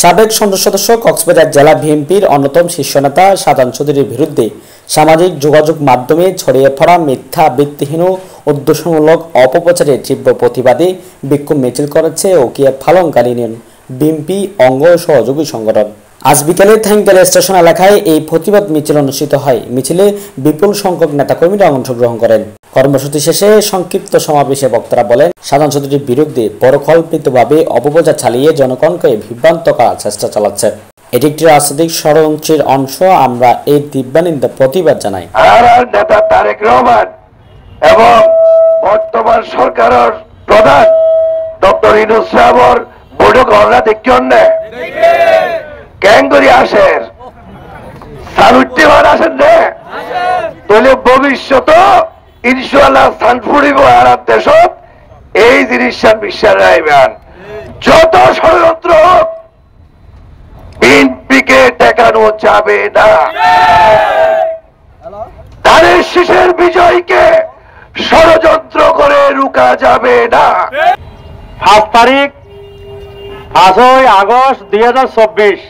সাবেক সংসদ সদস্য কক্সবাজার জেলা বিএনপির অন্যতম শীর্ষ নেতা শাহজাহান চৌধুরীর বিরুদ্ধে সামাজিক যোগাযোগ মাধ্যমে ছড়িয়ে পড়া মিথ্যা ভিত্তিহীন ও উদ্দেশ্যমূলক অপপ্রচারের তীব্র প্রতিবাদে বিক্ষোভ মিছিল করেছে ওকিয়া ফালংকালী ইউনিয়ন বিএনপি অঙ্গ সহযোগী সংগঠন। আজ বিকেলে থ্যাংকেল স্টেশন এলাকায় এই প্রতিবাদ মিছিল অনুষ্ঠিত হয়। মিছিলে বিপুল সংখ্যক নেতাকর্মীরা অংশগ্রহণ করেন। কর্মসূচি শেষে সংক্ষিপ্ত সমাবেশে বক্তারা বলেন, শাহজাহান চৌধুরীর বিরুদ্ধে পরিকল্পিতভাবে অপপ্রচার চালিয়ে জনগণকে বিভ্রান্ত করার চেষ্টা চালাচ্ছে। এটি একটি রাজনৈতিক ষড়যন্ত্রের অংশ। আমরা এই তীব্র নিন্দা প্রতিবাদ জানাই। নেতা তারেক রহমান এবং বর্তমান সরকারের প্রধান ডক্টর ইউনূস সাহেবের বৈঠক আমরা দেখি ক্যাঙ্গরি আসের সালুট্টিবার আসেন রে তাহলে ভবিষ্যৎ ইনশাআল্লাহ সানফুরিব আর দেশত এই জিনিসটা বিশ্বাস রাখবেন। যত ষড়যন্ত্র হোক বিএনপিকে টেকানো যাবে না। ধানের শীষের বিজয়কে ষড়যন্ত্র করে রুকা যাবে না। 5 তারিখ 5 আগস্ট 2024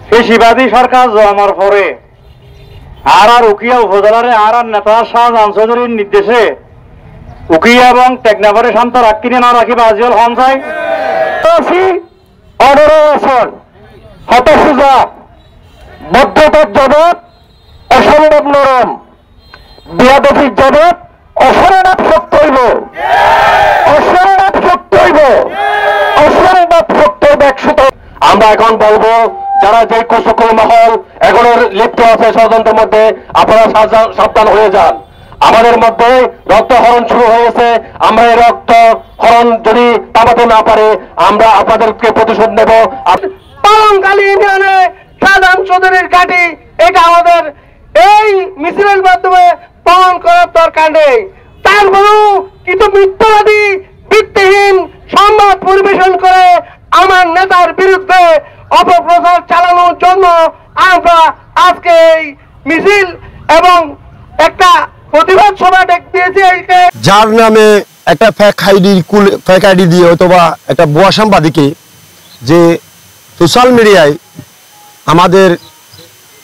ফেসিবাদী সরকার জন্মার পরে আর উকিয়া উপজেলার আর নেতা শাহজাহান চৌধুরীর নির্দেশে উকিয়া এবং টেকনাফারে শান্ত রাখিনে না রাখিবা আজিল সঞ্চয় 18 বছর হতসুজা বদ্ধতার জগৎ অসম্ভব নরম বিয়াদফির জগৎ অসম্ভব সত্য হইব অসম্ভব সত্য হইব অসম্ভব সত্য একশত। আমরা এখন বলবো যারা যে কুচক্রী মহল এখনো লিপ্ত আছে ষড়যন্ত্রের মধ্যে, আপনারা সাবধান হয়ে যান। আমাদের মধ্যে রক্ত হরণ শুরু হয়েছে। আমরা এই রক্ত হরণ যদি থামাতে না পারে আমরা আপনাদেরকে প্রতিশোধ নেব। পালংকালী ইউনিয়নে শাহজাহান চৌধুরীর ঘাঁটি, এটা আমাদের এই মিছিলের মাধ্যমে প্রমাণ করার দরকার নেই। তারপরেও কিন্তু মিথ্যাবাদী ভিত্তিহীন সংবাদ পরিবেশন করে আমার নেতার বিরুদ্ধে অপপ্রচার চালানোর জন্য আমরা আজকে এই মিছিল এবং একটা প্রতিবাদ সভা দিয়েছি। যার নামে একটা ফেক আইডি দিয়ে অথবা একটা ভুয়া সাংবাদিকে যে সোশ্যাল মিডিয়ায় আমাদের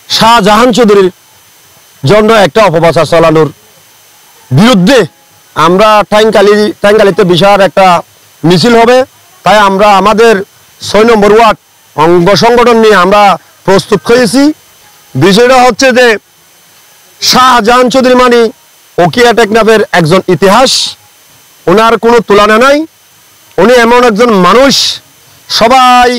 শাহজাহান চৌধুরীর জন্য একটা অপপ্রচার চালানোর বিরুদ্ধে আমরা ট্যাঙ্কালিতে বিশাল একটা মিছিল হবে। তাই আমরা আমাদের 6 নম্বর ওয়ার্ড অঙ্গ সংগঠন নিয়ে আমরা প্রস্তুত হয়েছি। বিষয়টা হচ্ছে যে শাহজাহান চৌধুরী মানে ওকিয়া টেকনাফের একজন ইতিহাস, ওনার কোনো তুলনা নাই। উনি এমন একজন মানুষ, সবাই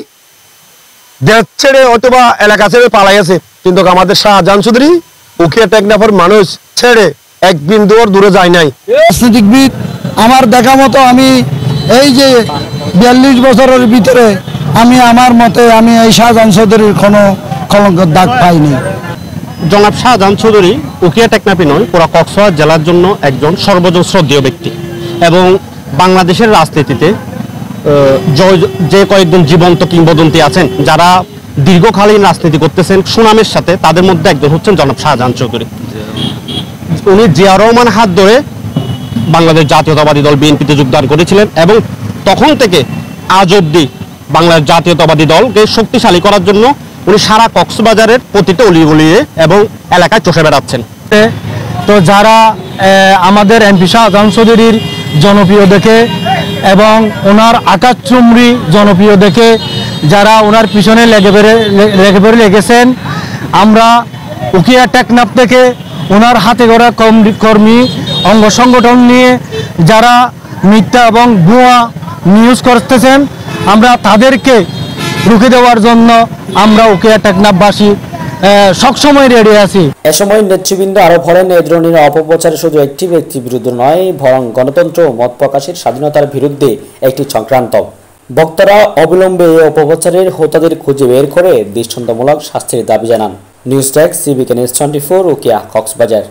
দেশ ছেড়ে অথবা এলাকা ছেড়ে পালাইছে, কিন্তু আমাদের শাহজাহান চৌধুরী ওকিয়া টেকনাফের মানুষ ছেড়ে এক বিন্দু দূরে যায় নাই। রাজনীতিবিদ আমার দেখা মতো আমি এই যে 42 বছরের ভিতরে আমি আমার মতে আমি এই শাহজাহান চৌধুরীর কোনো কলঙ্কের দাগ পাইনি। জনাব শাহজাহান চৌধুরী উকিয়া টেকনাফই নয়, পুরা কক্সবাজার জেলার জন্য একজন সর্বজন শ্রদ্ধেয় ব্যক্তি এবং বাংলাদেশের রাজনীতিতে যে কয়েকজন জীবন্ত কিংবদন্তি আছেন যারা দীর্ঘকালীন রাজনীতি করতেছেন সুনামের সাথে, তাদের মধ্যে একজন হচ্ছেন জনাব শাহজাহান চৌধুরী। উনি জিয়া রহমান হাত ধরে বাংলাদেশ জাতীয়তাবাদী দল বিএনপিতে যোগদান করেছিলেন এবং তখন থেকে আজ অবধি বাংলাদেশ জাতীয়তাবাদী দলকে শক্তিশালী করার জন্য উনি সারা কক্সবাজারের প্রতিটা অলিগলিয়ে এবং এলাকায় চষে বেড়াচ্ছেন। তো যারা আমাদের এমপি শাহজাহান চৌধুরীর জনপ্রিয় দেখে এবং ওনার আকাশচুম্বী জনপ্রিয় দেখে যারা ওনার পিছনে লেগেছেন, আমরা উকিয়া টেকনাফ থেকে ওনার হাতে গড়া কর্মী অঙ্গ সংগঠন নিয়ে যারা মিথ্যা এবং ভুয়া নিউজ করতেছেন, আমরা তাদেরকে রুখে দেওয়ার জন্য আমরা উকিয়া টেকনাফবাসী সবসময় রেডি আছি। এ সময় নেতৃবৃন্দ আরো বলেন, এই ধরনের অপপ্রচার শুধু একটি ব্যক্তির বিরুদ্ধে নয়, বরং গণতন্ত্র ও মত প্রকাশের স্বাধীনতার বিরুদ্ধে একটি চক্রান্ত। বক্তারা অবিলম্বে এই অপপ্রচারের হোতাদের খুঁজে বের করে দৃষ্টান্তমূলক শাস্তির দাবি জানান। News desk, CBK News 24, Ukhia, Cox's Bazar.